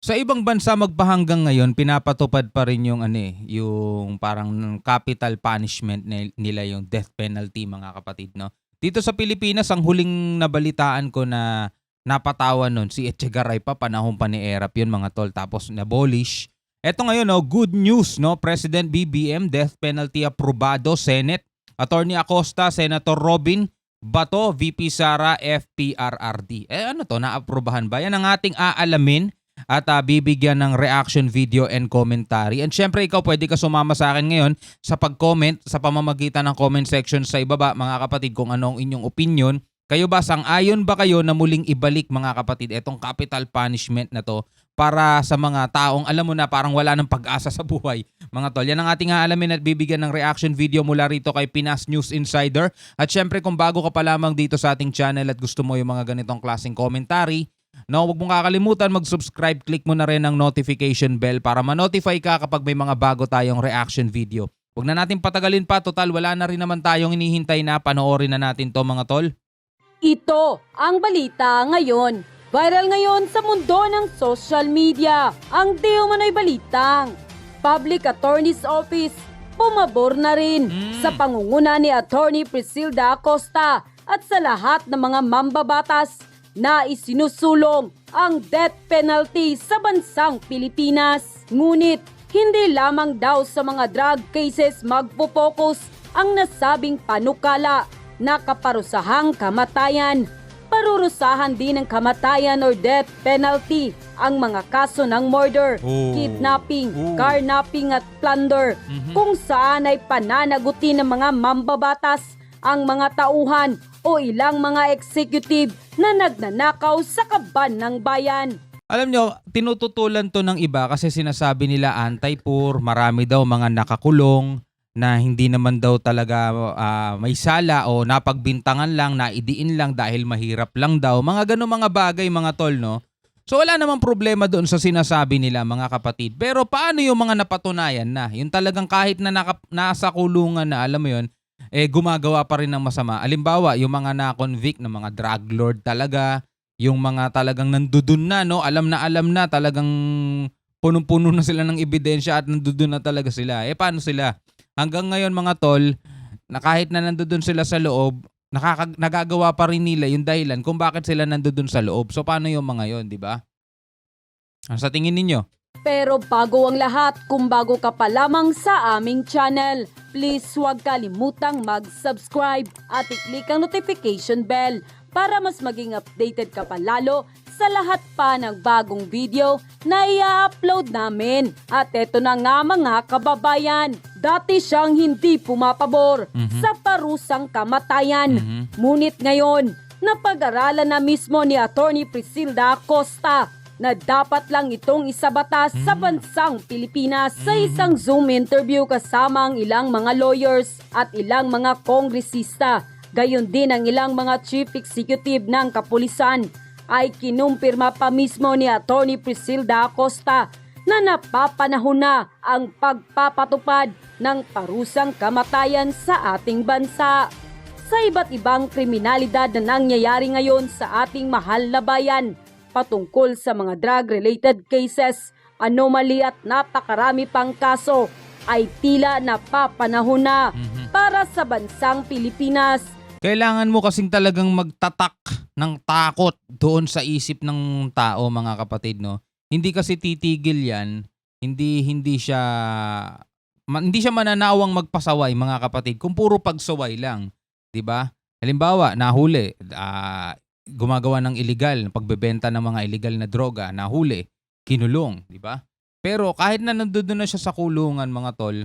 Sa ibang bansa magpahanggang ngayon pinapatupad pa rin yung yung parang capital punishment nila yung death penalty mga kapatid, no. Dito sa Pilipinas ang huling nabalitaan ko na napatawan nun si Etchegaray pa, panahon pa ni Erap yun mga tol, tapos nabolish. Eto ngayon, no, good news, no, President BBM death penalty aprobado, Senate. Attorney Acosta, Senator Robin Bato, VP Sara, FPRRD. Ano to, naaprobahan ba? Yan ang ating aalamin at bibigyan ng reaction video and commentary. And syempre ikaw pwede ka sumama sa akin ngayon sa pag-comment sa pamamagitan ng comment section sa ibaba mga kapatid kung ano ang inyong opinion. Kayo ba, sang-ayon ba kayo na muling ibalik mga kapatid itong capital punishment na to para sa mga taong alam mo na parang wala ng pag-asa sa buhay mga tol? Yan ang ating aalamin at bibigyan ng reaction video mula rito kay Pinas News Insider. At syempre kung bago ka pa lamang dito sa ating channel at gusto mo yung mga ganitong klaseng commentary, no, huwag mong kakalimutan mag-subscribe, click mo na rin ang notification bell para ma-notify ka kapag may mga bago tayong reaction video. Huwag na natin patagalin pa, total wala na rin naman tayong hinihintay na, panoorin na natin to mga tol. Ito ang balita ngayon. Viral ngayon sa mundo ng social media. Ang di umano'y balitang Public Attorney's Office pumabor na rin sa pangunguna ni Attorney Priscilda Acosta at sa lahat ng mga mambabatas na isinusulong ang death penalty sa bansang Pilipinas. Ngunit hindi lamang daw sa mga drug cases magpo-focus ang nasabing panukala na kaparusahang kamatayan. Parurusahan din ng kamatayan or death penalty ang mga kaso ng murder, kidnapping, carnapping at plunder kung saan ay pananagutin ng mga mambabatas ang mga tauhan o ilang mga executive na nagnanakaw sa kaban ng bayan. Alam nyo, tinututulan to ng iba kasi sinasabi nila anti-poor, marami daw mga nakakulong na hindi naman daw talaga may sala o napagbintangan lang, naidiin lang dahil mahirap lang daw. Mga ganun mga bagay mga tol, no? So wala namang problema doon sa sinasabi nila mga kapatid. Pero paano yung mga napatunayan na? Yung talagang kahit na nasa kulungan na, alam mo yun, gumagawa pa rin ng masama. Alimbawa, yung mga na-convict na mga drug lord talaga, yung mga talagang nandudun na, no? Alam na talagang punong-puno na sila ng ebidensya at nandudun na talaga sila. Paano sila? Hanggang ngayon mga tol, na kahit na nandoon sila sa loob, nagagawa pa rin nila yung dahilan kung bakit sila nandoon sa loob. So paano yung mga yon, di ba? Ano sa tingin ninyo? Pero bago ang lahat, kung bago ka pa lamang sa aming channel, please huwag kalimutang mag-subscribe at i-click ang notification bell para mas maging updated ka pa lalo sa lahat pa ng bagong video na i-upload namin. At eto na nga mga kababayan, dati siyang hindi pumapabor sa parusang kamatayan. Ngunit ngayon, napag-aralan na mismo ni Attorney Priscilda Acosta na dapat lang itong isabatas sa bansang Pilipinas sa isang Zoom interview kasama ang ilang mga lawyers at ilang mga kongresista. Gayon din ang ilang mga chief executive ng kapulisan ay kinumpirma pa mismo ni Attorney Priscilda Acosta na napapanahon na ang pagpapatupad ng parusang kamatayan sa ating bansa. Sa iba't ibang kriminalidad na nangyayari ngayon sa ating mahal na bayan, patungkol sa mga drug-related cases, anomaly at napakarami pang kaso, ay tila napapanahon na para sa bansang Pilipinas. Kailangan mo kasing talagang magtatak ng takot doon sa isip ng tao mga kapatid, no? Hindi kasi titigil yan, hindi siya mananawang magpasaway mga kapatid kung puro pagsaway lang, 'di ba? Halimbawa, nahuli, gumagawa ng illegal, pagbebenta ng mga illegal na droga, nahuli, kinulong, 'di ba? Pero kahit na nandoon na siya sa kulungan mga tol,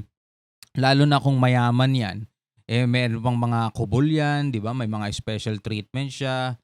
lalo na kung mayaman 'yan, meron pang mga kubol yan, di ba? May mga special treatment siya.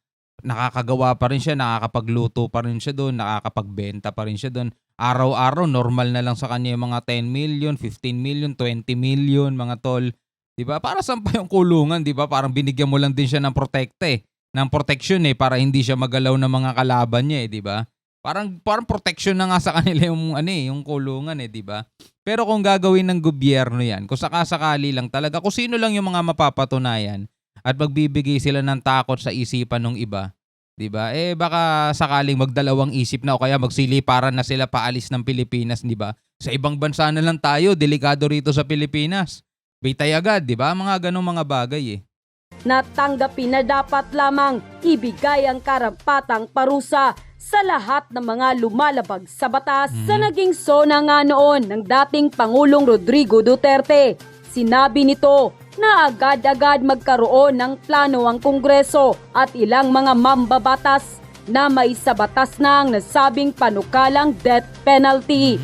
Nakakagawa pa rin siya, nakakapagluto pa rin siya doon, nakakapagbenta pa rin siya doon. Araw-araw, normal na lang sa kanya yung mga 10 million, 15 million, 20 million, mga tol. Di ba? Para saan pa yung kulungan, di ba? Parang binigyan mo lang din siya ng ng protection para hindi siya magalaw ng mga kalaban niya, di ba? Parang protection na nga sa kanila yung kulungan, di ba? Pero kung gagawin ng gobyerno yan, kung sakasakali lang talaga, kung sino lang yung mga mapapatunayan at magbibigay sila ng takot sa isipan ng iba, 'Di ba? Baka sakaling magdalawang isip na o kaya magsiliparan na sila paalis ng Pilipinas, 'di ba? Sa ibang bansa na lang tayo, delikado rito sa Pilipinas. Bitay agad, 'di ba? Mga ganong mga bagay Natanggapin na dapat lamang ibigay ang karapatang parusa sa lahat ng mga lumalabag sa batas sa naging sona nga noon ng dating Pangulong Rodrigo Duterte. Sinabi nito na agad-agad magkaroon ng plano ang Kongreso at ilang mga mambabatas na maisabatas na ang nasabing panukalang death penalty.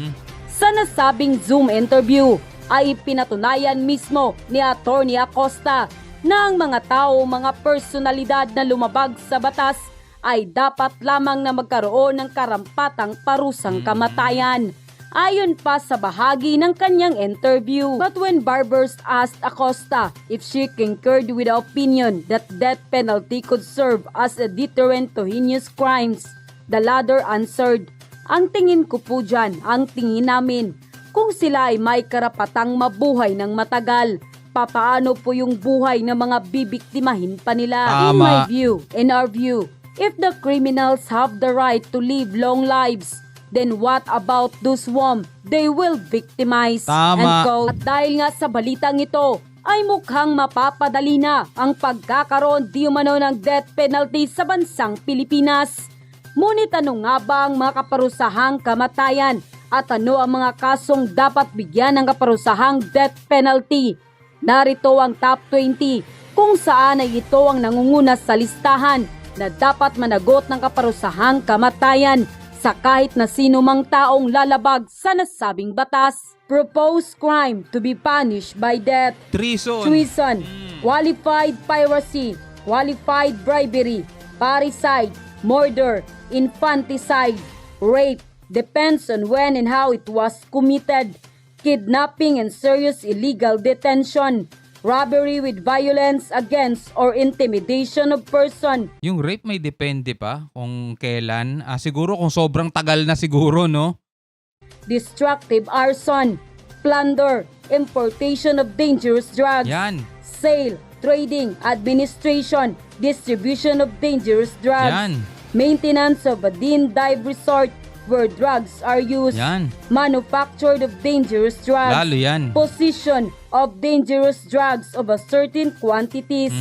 Sa nasabing Zoom interview ay pinatunayan mismo ni Atty. Acosta na ang mga tao, mga personalidad na lumabag sa batas ay dapat lamang na magkaroon ng karampatang parusang kamatayan. Ayon pa sa bahagi ng kanyang interview. But when Barbers asked Acosta if she concurred with the opinion that death penalty could serve as a deterrent to heinous crimes, the latter answered, "Ang tingin ko po dyan, ang tingin namin, kung sila ay may karapatang mabuhay ng matagal, papaano po yung buhay ng mga bibiktimahin pa nila?" Tama. In our view, if the criminals have the right to live long lives, then what about those whom they will victimize? Tama. End quote. At dahil nga sa balitang ito, ay mukhang mapapadali na ang pagkakaroon di umano ng death penalty sa bansang Pilipinas. Ngunit ano nga ba ang mga kaparusahang kamatayan at ano ang mga kasong dapat bigyan ng kaparusahang death penalty? Narito ang top 20 kung saan ay ito ang nangunguna sa listahan na dapat managot ng kaparusahang kamatayan sa kahit na sino mang taong lalabag sa nasabing batas. Proposed crime to be punished by death: treason, qualified piracy, qualified bribery, parricide, murder, infanticide, rape, depends on when and how it was committed, kidnapping and serious illegal detention, robbery with violence against or intimidation of person. Yung rape may depende pa kung kailan. Siguro kung sobrang tagal na siguro, no? Destructive arson, plunder, importation of dangerous drugs, Yan. sale, trading, administration, distribution of dangerous drugs, Yan. maintenance of a deemed dive resort where drugs are used, Yan. manufactured of dangerous drugs, Lalo yan. possession of dangerous drugs of a certain quantities,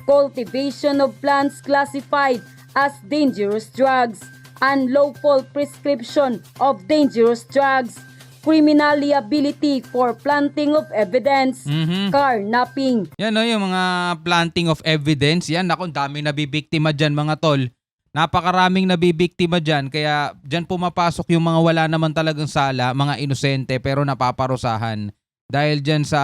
cultivation of plants classified as dangerous drugs, unlawful prescription of dangerous drugs, criminal liability for planting of evidence, carnapping. Yan no, yung mga planting of evidence. Yan, naku, dami nabibiktima dyan mga tol. Napakaraming nabibiktima dyan. Kaya dyan pumapasok yung mga wala naman talagang sala, mga inosente pero napaparusahan. Dahil dyan sa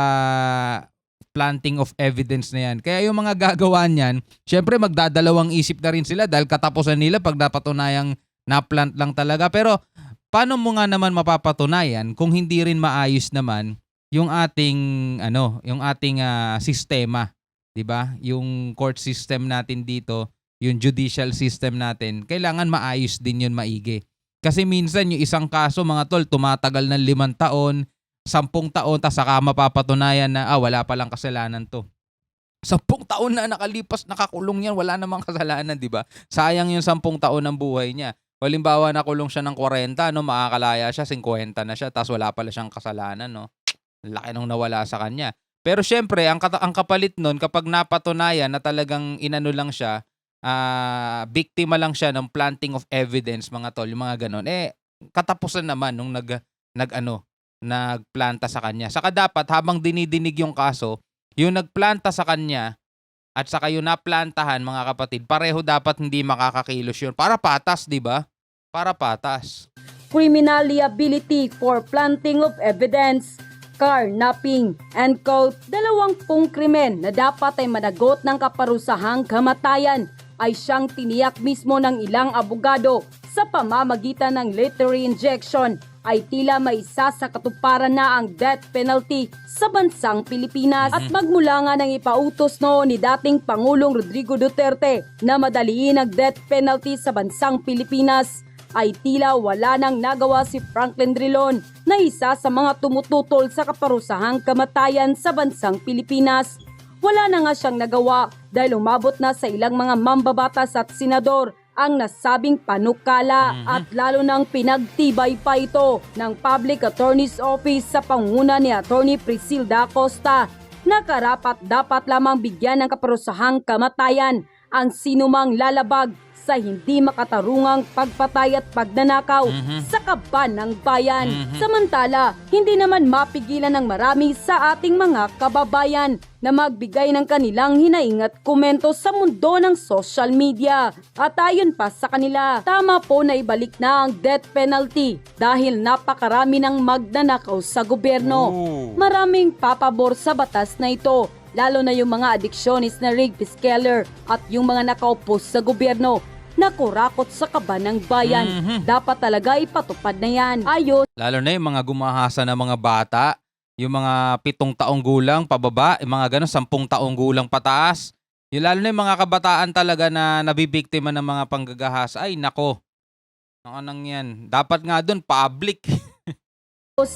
planting of evidence na yan. Kaya yung mga gagawa niyan, syempre magdadalawang isip na rin sila dahil katapusan nila pag napatunayang na-plant lang talaga. Pero paano mo nga naman mapapatunayan kung hindi rin maayos naman yung ating sistema, 'di ba? Yung court system natin dito, yung judicial system natin, kailangan maayos din yun maigi. Kasi minsan yung isang kaso mga tol tumatagal ng 5 taon, 10 taon tas saka mapapatunayan na wala palang kasalanan to. 10 taon na nakalipas, nakakulong yan, wala namang kasalanan, 'di ba? Sayang yung 10 taon ng buhay niya. Halimbawa nakulong siya ng 40, no, makakalaya siya 50 na siya, tas wala pala siyang kasalanan, no. Laki nung nawala sa kanya. Pero syempre, ang kapalit nun kapag napatunayan na talagang inano lang siya, biktima lang siya ng planting of evidence, mga tol, yung mga ganon. Katapusan naman nung nagplanta sa kanya. Saka dapat habang dinidinig yung kaso, yung nagplanta sa kanya at saka yung naplantahan, mga kapatid, pareho dapat hindi makakakilos yun. Para patas, di ba? Para patas. Criminal liability for planting of evidence, carnapping, and quote, 20 krimen na dapat ay managot ng kaparusahang kamatayan ay siyang tiniyak mismo ng ilang abogado sa pamamagitan ng literary injection ay tila may isa sa katuparan na ang death penalty sa bansang Pilipinas. At magmula nga nang ipautos noon ni dating Pangulong Rodrigo Duterte na madaliin ang death penalty sa bansang Pilipinas, ay tila wala nang nagawa si Franklin Drilon na isa sa mga tumututol sa kaparusahang kamatayan sa bansang Pilipinas. Wala na nga siyang nagawa dahil umabot na sa ilang mga mambabatas at senador ang nasabing panukala at lalo nang pinagtibay pa ito ng Public Attorney's Office sa pangunguna ni Attorney Priscilda Acosta na karapat dapat lamang bigyan ng kaparusahang kamatayan ang sinumang lalabag sa hindi makatarungang pagpatay at pagnanakaw sa kaban ng bayan. Samantala, hindi naman mapigilan ng marami sa ating mga kababayan na magbigay ng kanilang hinaing at komento sa mundo ng social media. At ayon pa sa kanila, tama po na ibalik na ang death penalty dahil napakarami ng magnanakaw sa gobyerno. Maraming papabor sa batas na ito, lalo na yung mga adiksyonist na Rig Piskeller at yung mga nakaupo sa gobyerno na kurakot sa kaban ng bayan. Dapat talaga ipatupad na yan. Ayos. Lalo na yung mga gumahasa na mga bata, yung mga 7 taong gulang pababa, yung mga ganun 10 taong gulang pataas. Yung lalo na yung mga kabataan talaga na nabibiktima ng mga panggagahasa. Ay nako, anong yan? Dapat nga dun, public.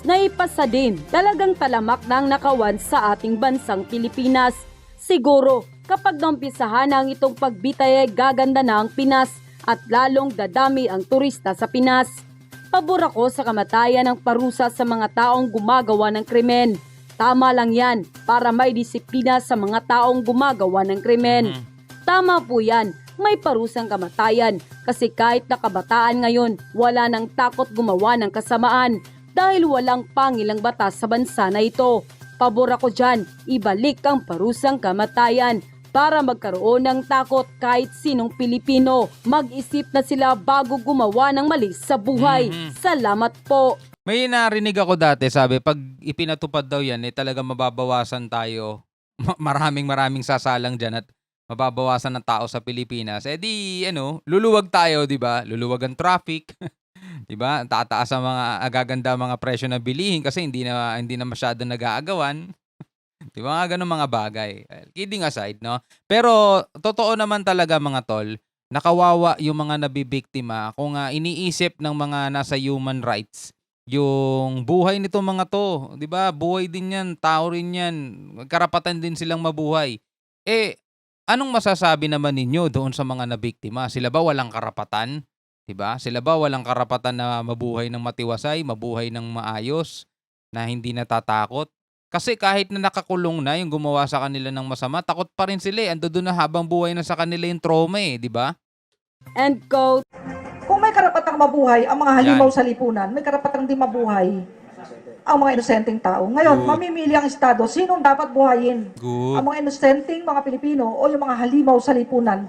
Naipasa din, talagang talamak na ang nakawan sa ating bansang Pilipinas. Siguro, kapag naumpisahan ang itong pagbitay ay gaganda na ang Pinas at lalong dadami ang turista sa Pinas. Pabor ako sa kamatayan ng parusa sa mga taong gumagawa ng krimen. Tama lang yan para may disiplina sa mga taong gumagawa ng krimen. Tama po yan, may parusang kamatayan kasi kahit na kabataan ngayon, wala nang takot gumawa ng kasamaan dahil walang pangilang batas sa bansa na ito. Pabor ako dyan, ibalik ang parusang kamatayan para magkaroon ng takot kahit sinong Pilipino. Mag-isip na sila bago gumawa ng mali sa buhay. Salamat po. May narinig ako dati, sabi, pag ipinatupad daw yan, talaga mababawasan tayo. Maraming sasalang dyan at mababawasan ng tao sa Pilipinas. Luluwag tayo, di ba? Luluwag ang traffic. Di ba? Tataas ang mga agaganda mga presyo na bilihin kasi hindi na masyado nag-aagawan. Di ba nga ganun mga bagay? Kidding aside, no? Pero totoo naman talaga mga tol, nakawawa yung mga nabibiktima kung iniisip ng mga nasa human rights yung buhay nito mga to. Di ba? Buhay din yan, tao rin yan. Karapatan din silang mabuhay. Anong masasabi naman ninyo doon sa mga nabiktima? Sila ba walang karapatan? Diba? Sila ba walang karapatan na mabuhay ng matiwasay, mabuhay ng maayos, na hindi natatakot? Kasi kahit na nakakulong na yung gumawa sa kanila ng masama, takot pa rin sila. Ando doon na habang buhay na sa kanila yung trauma di ba? End quote. Kung may karapatang mabuhay ang mga halimaw sa lipunan, may karapatang di mabuhay ang mga inosenteng tao. Ngayon, mamimili ang Estado, sinong dapat buhayin? Ang mga inosenteng mga Pilipino o yung mga halimaw sa lipunan?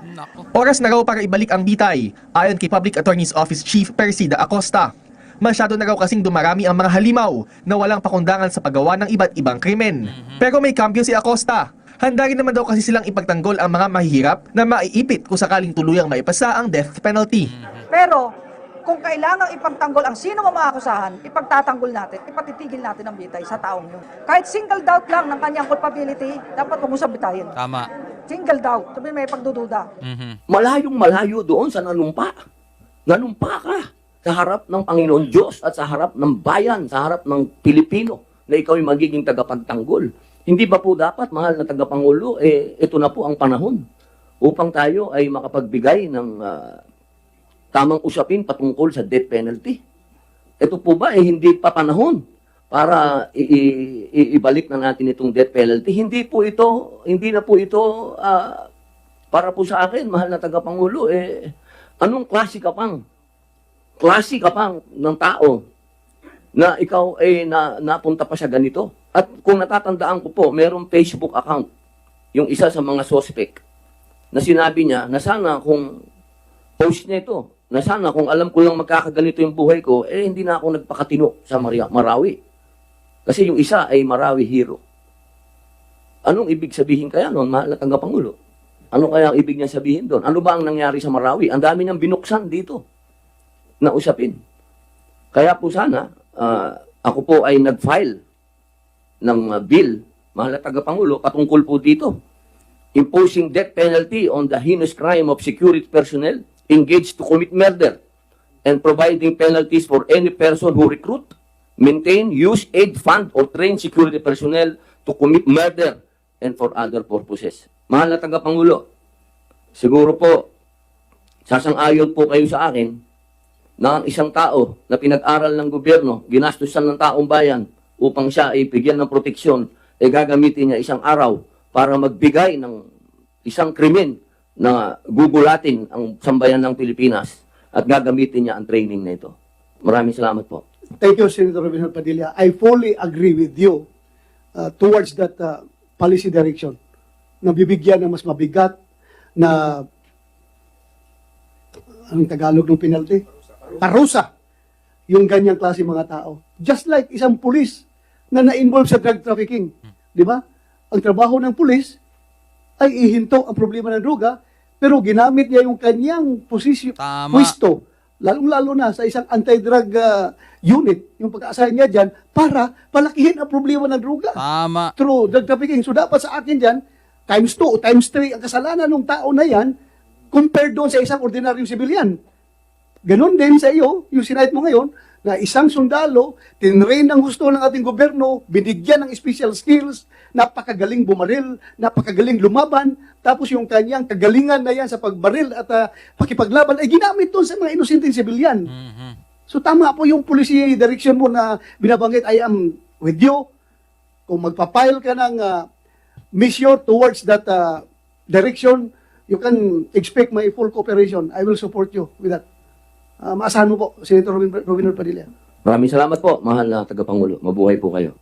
Oras na raw para ibalik ang bitay, ayon kay Public Attorney's Office Chief Priscilda Acosta. Masyado na raw kasing dumarami ang mga halimaw na walang pakundangan sa paggawa ng iba't ibang krimen. Pero may kampyo si Acosta. Handa rin naman daw kasi silang ipagtanggol ang mga mahihirap na maiipit kung sakaling tuluyang maipasa ang death penalty. Pero, kung kailangang ipagtanggol ang sino ang maakusahan, ipagtatanggol natin, ipatitigil natin ang bitay sa taong yun. Kahit single doubt lang ng kanyang culpability, dapat humusap bitayin. Tama. Single doubt, sabi may pagdududa. Malayong malayo doon sa nanumpa. Nanumpa ka sa harap ng Panginoon Diyos at sa harap ng bayan, sa harap ng Pilipino na ikaw ay magiging tagapagtanggol. Hindi ba po dapat, mahal na tagapangulo, ito na po ang panahon upang tayo ay makapagbigay ng tamang usapin patungkol sa death penalty. Ito po ba hindi pa panahon para ibalik na natin itong death penalty? Hindi na po ito para po sa akin, mahal na tagapangulo, anong klase ka pang ng tao na ikaw ay napunta pa sa ganito? At kung natatandaan ko po, mayroong Facebook account, yung isa sa mga suspect, na sinabi niya na sana kung post niya ito, na sana kung alam ko lang magkakaganito yung buhay ko, hindi na ako nagpakatino sa Marawi. Kasi yung isa ay Marawi hero. Anong ibig sabihin kaya noon, mahal na tagapangulo? Ano kaya ang ibig niya sabihin doon? Ano ba ang nangyari sa Marawi? Ang dami niyang binuksan dito na usapin. Kaya po sana, ako po ay nag-file ng bill, mahal na tagapangulo, patungkol po dito. Imposing death penalty on the heinous crime of security personnel engaged to commit murder and providing penalties for any person who recruit, maintain, use, aid, fund, or train security personnel to commit murder and for other purposes. Mahal na tagapangulo, siguro po, sasang-ayon po kayo sa akin na ang isang tao na pinag-aral ng gobyerno, ginastusan ng taong bayan upang siya ay bigyan ng proteksyon, ay gagamitin niya isang araw para magbigay ng isang krimen na gugulatin ang sambayan ng Pilipinas at gagamitin niya ang training na ito. Maraming salamat po. Thank you, Senator Robinson Padilla. I fully agree with you towards that policy direction na bibigyan ng mas mabigat na anong Tagalog ng penalty? Parusa yung ganyang klase mga tao. Just like isang pulis na na-involve sa drug trafficking. Di ba? Ang trabaho ng pulis ay ihinto ang problema ng droga, pero ginamit niya yung kanyang posisyon, Tama. pwesto, lalong-lalo na sa isang anti-drug unit, yung pag-aasahan niya dyan, para palakihin ang problema ng droga Tama. through drug trafficking. So dapat sa akin dyan, times 2 o times 3 ang kasalanan ng tao na yan compared doon sa isang ordinaryong civilian. Ganon din sa iyo, yung sinayit mo ngayon, na isang sundalo, tinrain ng gusto ng ating gobyerno, binigyan ng special skills, napakagaling bumaril, napakagaling lumaban, tapos yung kanyang kagalingan na yan sa pagbaril at pakipaglaban ay ginamit doon sa mga inosenteng civilian. So tama po yung policy direction mo na binabanggit, I am with you. Kung magpapile ka ng mission towards that direction, you can expect my full cooperation. I will support you with that. Maasahan mo po, Senator Robin Padilla. Maraming salamat po, mahal na tagapangulo. Mabuhay po kayo.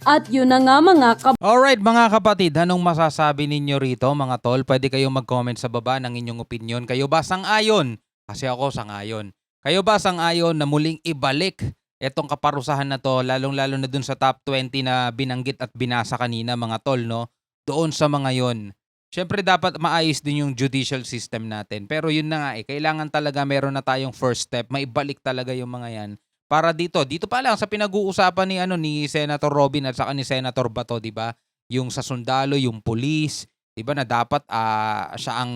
At yun na nga mga Alright mga kapatid, anong masasabi ninyo rito mga tol? Pwede kayong mag-comment sa baba ng inyong opinion. Kayo ba sang-ayon? Kasi ako sang-ayon. Kayo ba sang-ayon na muling ibalik etong kaparusahan na to, lalong-lalo na dun sa top 20 na binanggit at binasa kanina mga tol, no? Doon sa mga yon. Siyempre dapat maayos din yung judicial system natin. Pero yun na nga kailangan talaga meron na tayong first step. Maibalik talaga yung mga yan. Para dito pa lang sa pinag-uusapan ni Senator Robin at saka ni Senator Bato, 'di ba? Yung sa sundalo, yung police, 'di ba na dapat siya ang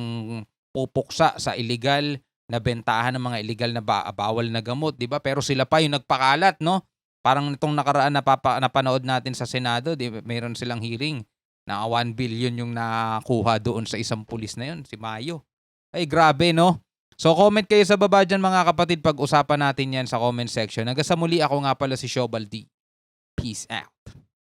pupuksa sa illegal na bentahan ng mga illegal na bawal na gamot, 'di ba? Pero sila pa yung nagpakalat, no? Parang nitong nakaraan napanood natin sa Senado, 'di ba? Mayroon silang hearing na 1 billion yung nakuha doon sa isang pulis na yun, si Mayo. Ay, grabe, no? So, comment kayo sa baba dyan, mga kapatid. Pag-usapan natin yan sa comment section. Hanggang sa muli, ako nga pala si Shobal D. Peace out.